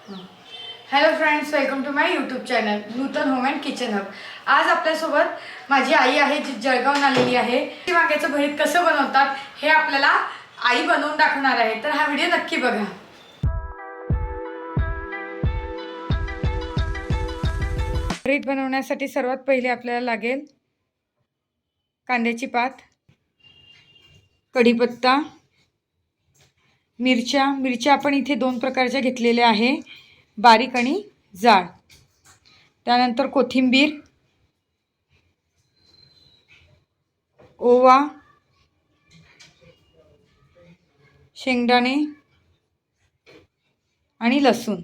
Hello friends, welcome to my YouTube channel Nutan home and kitchen hub. आज आपल्यासोबत माझी आई आहे, जी जळगावून आलेली आहे. वांग्याचं भरीत कसं बनवतात हे आपल्याला आई बनवून दाखवणार आहे, तर हा व्हिडिओ नक्की बघा. भरीत बनवण्यासाठी सर्वात पहिले आपल्याला लागेल कांद्याची पात, कढीपत्ता, मिरच्या आपण इथे 2 प्रकारच्या घेतलेल्या आहे, बारीक आणि जाड. त्यानंतर कोथिंबीर, ओवा, शेंगदाणे आणि लसूण.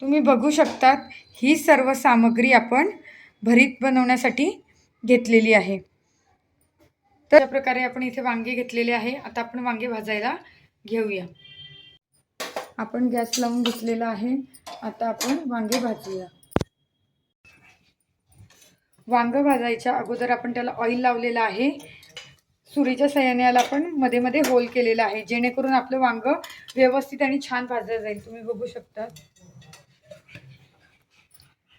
तुम्ही बघू शकतात ही सर्व सामग्री आपण भरीत बनवण्यासाठी घेतलेली आहे. तर अशा प्रकारे आपण इथे वांगे घेतलेले आहे. आता आपण वांगे भाजायला घेऊया. आपण गॅस लावून घेतलेला आहे. आता आपण वांगे भाजूया. वांग भाजायच्या अगोदर आपण त्याला ऑइल लावलेलं आहे. सुरीच्या सहाय्याने याला आपण मध्ये मध्ये होल केलेला आहे, जेणेकरून आपलं वांग व्यवस्थित आणि छान भाजलं जाईल. तुम्ही बघू शकता.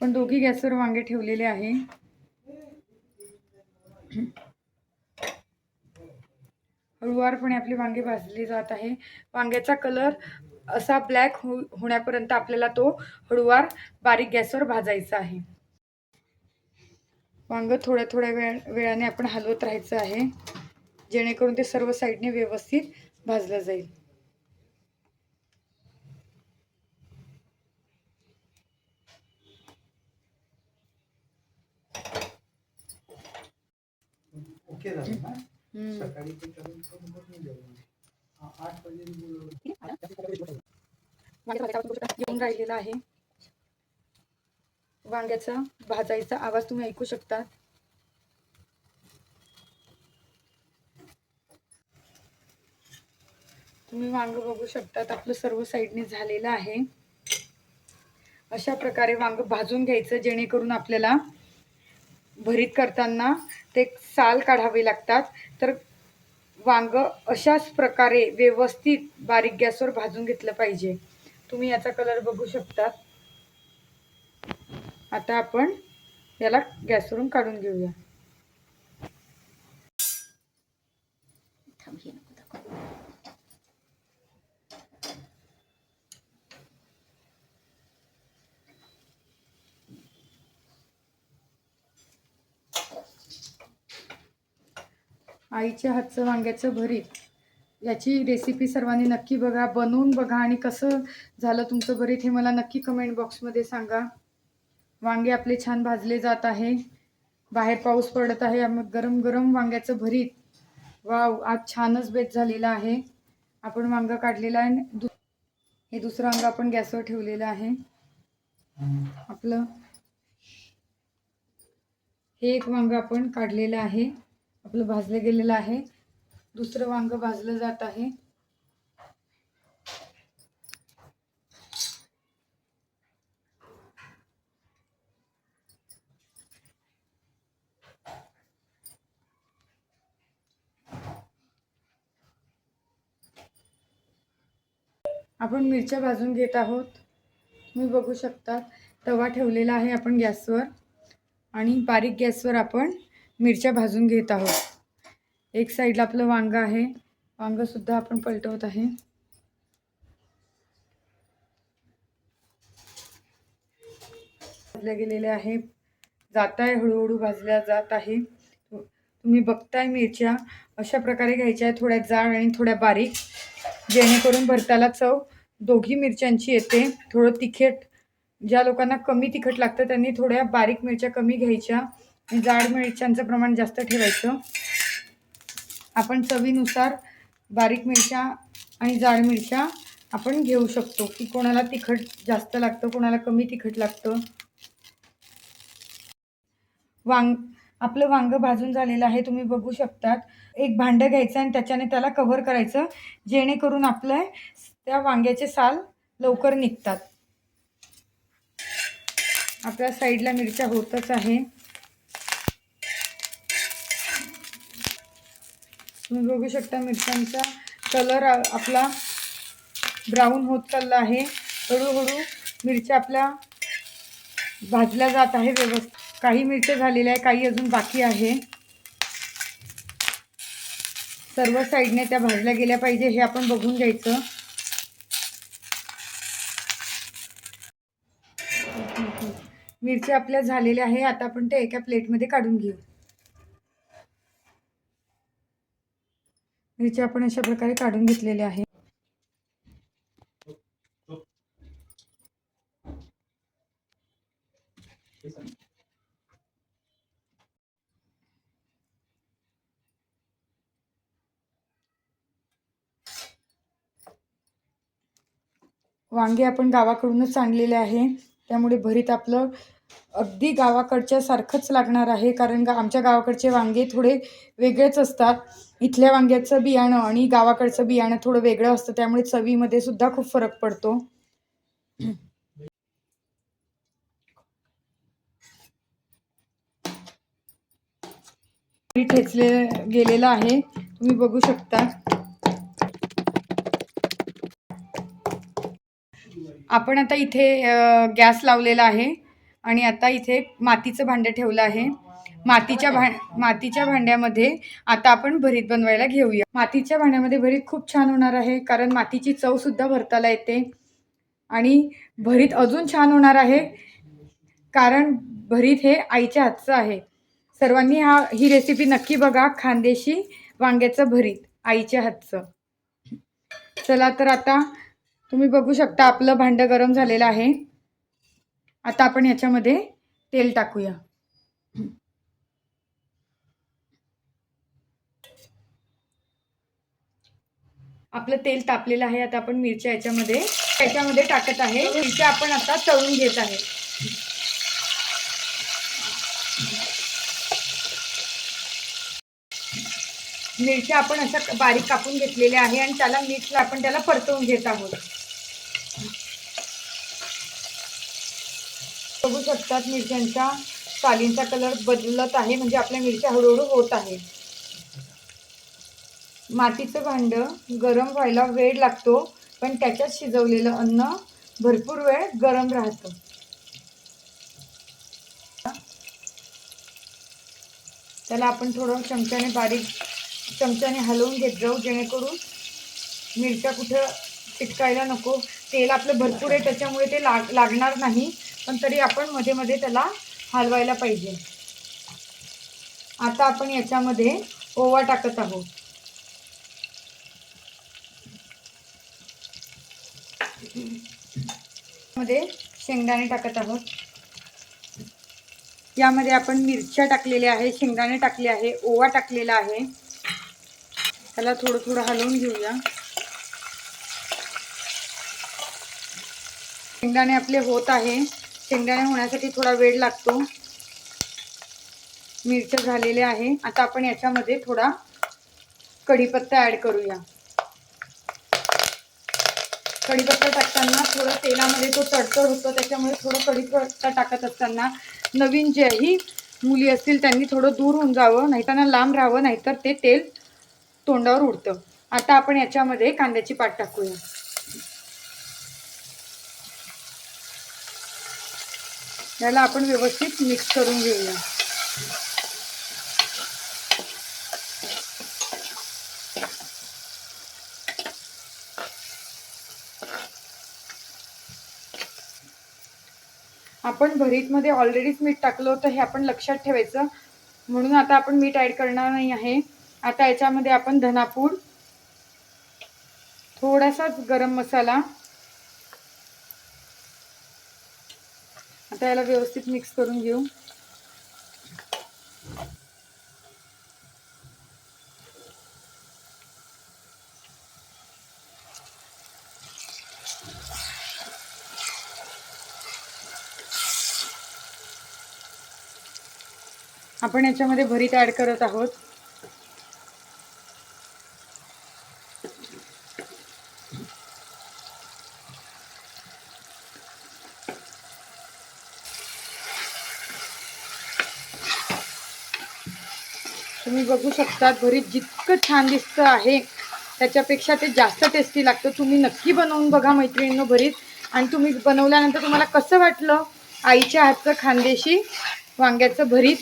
पण दोघी गॅसवर वांगे ठेवलेले आहे. हळूवारपणे आपले वांगे भाजले जात आहे. वांग्याचा कलर असा ब्लॅक होण्यापर्यंत आपल्याला तो हळूवार बारीक गॅसवर भाजायचा आहे. वांग थोड्या थोड्या वेळाने आपण हलवत राहायचं आहे, जेणेकरून ते सर्व साईडने व्यवस्थित भाजलं जाईल. येऊन राहिलेला आहे. वांग्याचा भाजायचा आवाज तुम्ही ऐकू शकता. तुम्ही वांग बघू शकतात, आपलं सर्व साईडने झालेलं आहे. अशा प्रकारे वांग भाजून घ्यायचं, जेणेकरून आपल्याला भरीत करताना ते साल काढावे लागतात. तर वांग अशाच प्रकारे व्यवस्थित बारीक गॅसवर भाजून घेतलं पाहिजे. तुम्ही याचा कलर बघू शकता. आता आपण याला गॅसवरून काढून घेऊया. आईच्या हातचं वांग्याचं भरीत याची रेसिपी सर्वांनी नक्की बघा, बनवून बघा आणि कसं झालं तुमचं भरीत हे मला नक्की कमेंट बॉक्समध्ये सांगा. वांगे आपले छान भाजले जात आहे. बाहेर पाऊस पडत आहे. गरम गरम वांग्याचं भरीत. वाव, आज छानच बेत झालेला आहे. आपण वांग काढलेला आहे. हे दुसरं वांग आपण गॅसवर ठेवलेलं आहे. आपलं हे एक वांग आपण काढलेलं आहे, आपलं भाजलं गेलेलं आहे. दुसरं वांग भाजलं जात आहे. आपण मिरच्या भाजून घेत आहोत. तुम्ही बघू शकता तवा ठेवलेला आहे आपण गॅसवर आणि बारीक गॅसवर आपण मिरच्या भाजून घेत आहोत. एक साईडला आपलं वांग आहे. वांग सुद्धा आपण पलटवत आहे. भाजल्या गेलेले आहे, जात आहे, हळूहळू भाजल्या जात आहे. तुम्ही बघताय मिरच्या अशा प्रकारे घ्यायच्या, थोड्या जाड आणि थोड्या बारीक, जेणेकरून भरताला चव दोघी मिरच्यांची येते. थोडं तिखट, ज्या लोकांना कमी तिखट लागतं त्यांनी थोड्या बारीक मिरच्या कमी घ्यायच्या आणि जाड मिरच्यांचं प्रमाण जास्त ठेवायचं. आपण चवीनुसार बारीक मिरच्या आणि जाड मिरच्या आपण घेऊ शकतो, की कोणाला तिखट जास्त लागतं, कोणाला कमी तिखट लागतं. आपलं वांग भाजून झालेलं आहे. तुम्ही बघू शकतात. एक भांडं घ्यायचं आणि त्याच्याने त्याला कव्हर करायचं, जेणेकरून आपलं त्या वांग्याचे साल लवकर निघतात. आपल्या साईडला मिरच्या होतच आहे. तुम्ही बघू शकता मिरच्यांचा कलर आपला ब्राऊन होत चालला आहे. हळूहळू मिरच्या आपल्या भाजल्या जात आहे व्यवस्थित. काही मिरच्या झालेल्या आहे, काही अजून बाकी आहे. सर्व साईडने त्या भाजल्या गेल्या पाहिजे हे आपण बघून घ्यायचं. मिरच्या आपल्या झालेल्या आहे. आता आपण ते एका प्लेटमध्ये काढून घेऊ. मिरच्या आपण अशा प्रकारे काढून घेतलेल्या आहे. वांगे आपण गावाकडूनच आणलेले आहे, त्यामुळे भरीत आपलं अगदी गावाकडच्या सारखंच लागणार आहे. कारण आमच्या गावाकडचे वांगे थोडे वेगळेच असतात. इथल्या वांग्याचं बियाणं आणि गावाकडचं बियाणं थोडं वेगळं असतं, त्यामुळे चवीमध्ये सुद्धा खूप फरक पडतो. ठेचले गेलेलं आहे, तुम्ही बघू शकता. आपण आता इथे गॅस लावलेला आहे आणि आता इथे मातीचं भांडं ठेवलं आहे. मातीच्या भांड्यामध्ये आता आपण भरीत बनवायला घेऊया. मातीच्या भांड्यामध्ये भरीत खूप छान होणार आहे, कारण मातीची चव सुद्धा भरताला येते आणि भरीत अजून छान होणार आहे, कारण भरीत हे आईच्या हातचं आहे. सर्वांनी ही रेसिपी नक्की बघा. खानदेशी वांग्याचं भरीत आईच्या हातचं. चला तर आता तुम्ही बघू शकता आपलं भांडं गरम झालेलं आहे. आता आपण याच्यामध्ये तेल टाकूया. आपलं तेल तापलेलं आहे. आता आपण मिरच्या याच्यामध्ये टाकत आहे. मिरच्या आपण आता तळून घेत आहे. मिरच्या आपण अशा बारीक कापून घेतलेल्या आहे आणि त्याला मीठ आपण त्याला परतवून घेत आहोत. बघू शकतात मिरच्यांच्या सालींचा कलर बदलत आहे, म्हणजे आपल्या मिरच्या हळूहळू होत आहे. मातीचं भांडं गरम व्हायला वेळ लागतो, पण त्याच्यात शिजवलेलं अन्न भरपूर वेळ गरम राहतं. त्याला आपण थोडं चमच्याने हलवून घेत जाऊ, जेणेकरून मिरच्या कुठं चिटकायला नको. तेल आपलं भरपूर आहे, त्याच्यामुळे ते लागणार नाही, पण तरी आपण मध्ये मध्ये त्याला हलवायला पाहिजे. आता आपण याच्यामध्ये ओवा टाकत आहोत. मध्ये शेंगदाणे टाकत आहोत. यामध्ये आपण मिरच्या टाकलेल्या आहे, शेंगदाणे टाकले आहे, ओवा टाकलेला आहे. त्याला थोडं थोडं हलवून घेऊया. शेंगदाणे आपले होत आहे. शेंगदाणे होण्यासाठी थोडा वेळ लागतो. मिरच्या झालेल्या आहे. आता आपण याच्यामध्ये थोडा कढीपत्ता ऍड करूया. कढीपत्ता टाकताना थोडं तेलामध्ये तो तडतड होतो, त्याच्यामुळे थोडं कढीपत्ता टाकत असताना नवीन ज्याही मुली असतील त्यांनी थोडं दूर होऊन जावं, नाहीतर लांब राहावं, नाहीतर ते तेल तोंडावर उडतं. आता आपण याच्यामध्ये कांद्याची पात टाकूया. याला आपण व्यवस्थित मिक्स करून घेऊया. आपण भरीतमध्ये ऑलरेडीच मीठ टाकलं होतं, हे आपण लक्षात ठेवायचं, म्हणून आता आपण मीठ ऍड करणार नाही आहे. आता याच्यामध्ये आपण धनापूड, थोडासाच गरम मसाला, आता याला व्यवस्थित मिक्स करून घेऊ. आपण याच्यामध्ये भरीत ऍड करत आहोत. तुम्ही बघू शकता भरीत जितकं छान दिसतं आहे त्याच्यापेक्षा ते जास्त टेस्टी लागतं. तुम्ही नक्की बनवून बघा मैत्रिणींनो भरीत. आणि तुम्ही बनवल्यानंतर तुम्हाला कसं वाटलं आईच्या हातचं खानदेशी वांग्याचं भरीत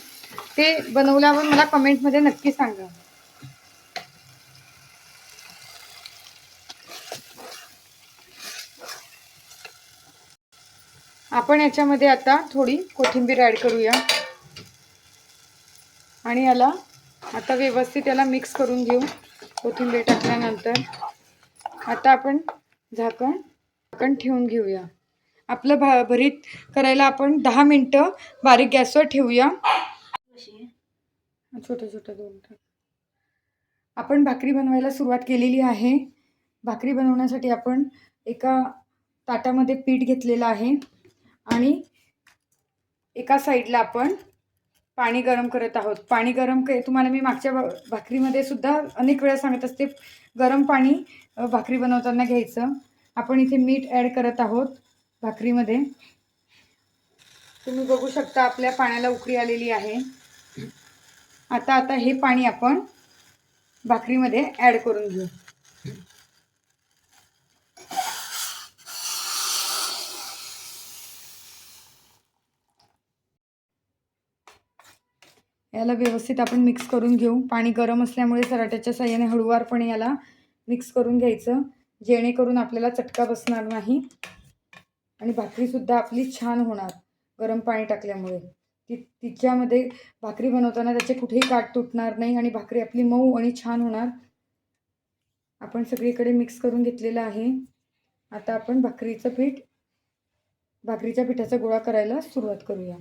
ते बनवल्यावर मला कमेंटमध्ये नक्की सांगा. आपण याच्यामध्ये आता थोडी कोथिंबीर ॲड करूया आणि याला आता व्यवस्थित याला मिक्स करून घेऊ. कोथिंबीर टाकल्यानंतर आता आपण झाकण ठेवून घेऊया. आपलं भरीत करायला आपण 10 मिनिटं बारीक गॅसवर ठेवूया. छोटं छोटं दोन आपण भाकरी बनवायला सुरुवात केलेली आहे. भाकरी बनवण्यासाठी आपण एका ताटामध्ये पीठ घेतलेलं आहे आणि एका साईडला आपण पाणी गरम करत आहोत. पाणी गरम तुम्हाला मी मागच्या भाकरीमध्ये सुद्धा अनेक वेळा सांगत असते, गरम पाणी भाकरी बनवताना घ्यायचं. आपण इथे मीठ ॲड करत आहोत भाकरीमध्ये. तुम्ही बघू शकता आपल्या पाण्याला उकळी आलेली आहे. आता हे पाणी आपण भाकरीमध्ये ॲड करून घेऊ. याला व्यवस्थित आपण मिक्स करून घेऊ. पाणी गरम असल्यामुळे सराट्याच्या साहाय्याने हळूवारपणे याला मिक्स करून घ्यायचं, जेणेकरून आपल्याला चटका बसणार नाही आणि भाकरीसुद्धा आपली छान होणार. गरम पाणी टाकल्यामुळे तिच्यामध्ये भाकरी बनवताना त्याचे कुठेही काठ तुटणार नाही आणि भाकरी आपली मऊ आणि छान होणार. आपण सगळीकडे मिक्स करून घेतलेलं आहे. आता आपण भाकरीच्या पिठाचा गोळा करायला सुरुवात करूया.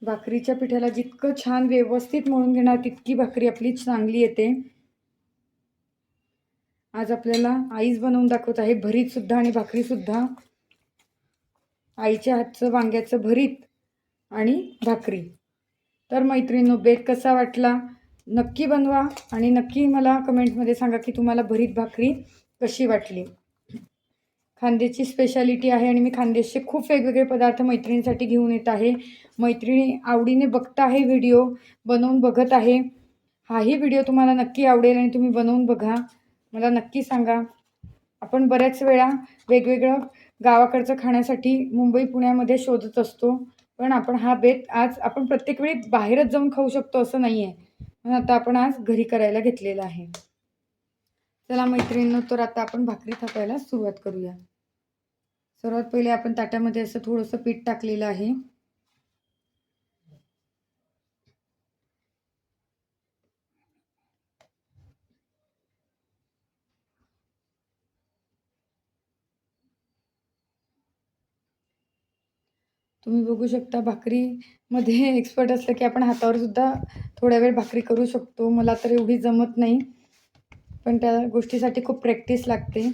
भाकरीच्या पिठाला जितकं छान व्यवस्थित मळून घेणार तितकी भाकरी आपली चांगली येते. आज आपल्याला आईच बनवून दाखवत आहे भरीतसुद्धा आणि भाकरीसुद्धा. आईच्या हातचं वांग्याचं भरीत आणि भाकरी. तर मैत्रिणींनो, बेत कसा वाटला नक्की बनवा आणि नक्की मला कमेंटमध्ये सांगा की तुम्हाला भरीत भाकरी कशी वाटली. खानदेशी स्पेशालिटी आहे आणि मी खानदेशचे खूप वेगवेगळे पदार्थ मैत्रिणींसाठी घेऊन येत आहे. मैत्रिणी आवडीने बघत आहे, व्हिडिओ बनवून बघत आहे. हाही व्हिडिओ तुम्हाला नक्की आवडेल आणि तुम्ही बनवून बघा, मला नक्की सांगा. आपण बऱ्याच वेळा वेगवेगळं गावाकडचं खाण्यासाठी मुंबई पुण्यामध्ये शोधत असतो, पण आपण हा बेत आज आपण प्रत्येक वेळी बाहेरच जाऊन खाऊ शकतो असं नाही आहे. पण आता आपण आज घरी करायला घेतलेलं आहे. चला मैत्रिणींनो, तर आता आपण भाकरी थापायला सुरुवात करूया. सर्वात पहिले आपण ताटामध्ये असं थोडंसं पीठ टाकलेलं आहे. तुम्ही बघू शकता भाकरीमध्ये एक्सपर्ट असलं की आपण हातावर सुद्धा थोड्या वेळ भाकरी करू शकतो. मला तर एवढी जमत नाही, पण त्या गोष्टीसाठी खूप प्रॅक्टिस लागते.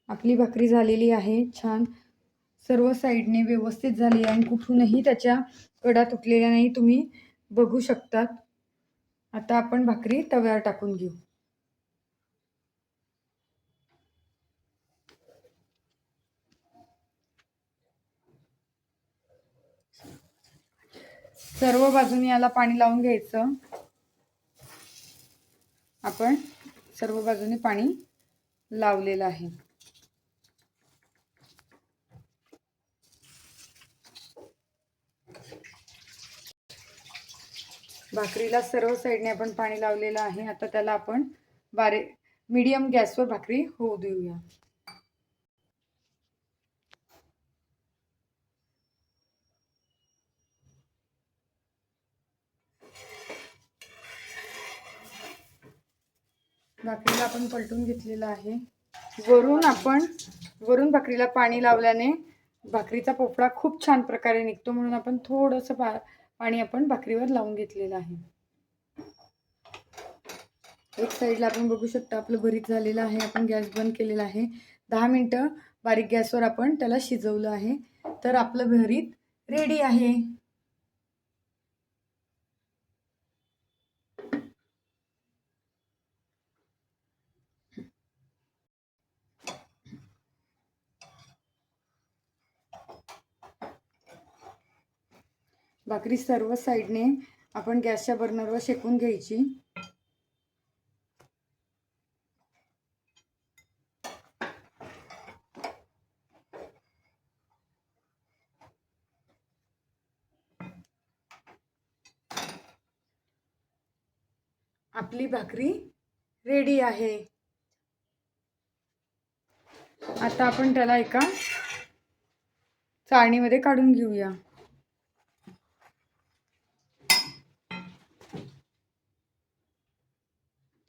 आपली भाकरी झालेली आहे छान, सर्व साईडने व्यवस्थित झाली आहे आणि कुठूनही त्याच्या कडा तुटलेल्या नाही, तुम्ही बघू शकतात. आता आपण भाकरी तव्यावर टाकून घेऊ. सर्व बाजूने याला पाणी लावून घ्यायचं. आपण सर्व बाजूने पाणी लावलेलं आहे. भाकरीला सर्व साईडने आपण पाणी लावलेलं आहे. आता त्याला आपण मीडियम गॅसवर भाकरी होऊ देऊया. भाकरीला आपण पलटून घेतलेलं आहे. वरून भाकरीला पाणी लावल्याने भाकरीचा पोपळा खूप छान प्रकारे निघतो, म्हणून आपण थोडंसं पाणी आपण भाकरीवर लावून घेतलेलं आहे. एक साईडला आपण बघू शकता आपलं भरीत झालेलं आहे. आपण गॅस बंद केलेला आहे. 10 मिनिटं बारीक गॅसवर आपण त्याला शिजवलं आहे. तर आपलं भरीत रेडी आहे. भाकरी सर्व साईडने आपण गॅसच्या बर्नरवर शेकून घ्यायची. आपली भाकरी रेडी आहे. आता आपण त्याला एका चाळणीमध्ये काढून घेऊया.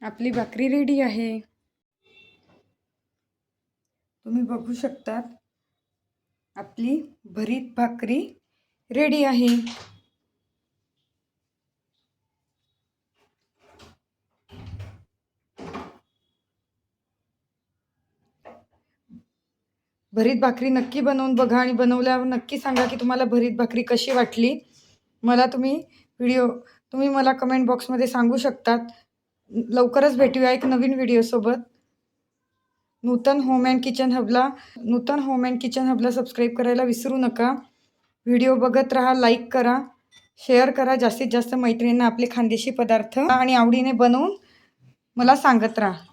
आपली भाकरी रेडी आहे. तुम्ही बघू शकतात आपली भरीत भाकरी रेडी आहे. भरीत भाकरी नक्की बनवून बघा आणि बनवल्यावर नक्की सांगा की तुम्हाला भरीत भाकरी कशी वाटली. मला तुम्ही मला कमेंट बॉक्समध्ये सांगू शकतात. लवकरच भेटूया एक नवीन व्हिडिओसोबत. नूतन होम अँड किचन हबला सबस्क्राईब करायला विसरू नका. व्हिडिओ बघत राहा, लाईक करा, शेअर करा. जास्तीत जास्त मैत्रिणींना आपले खानदेशी पदार्थ आणि आवडीने बनवून मला सांगत राहा.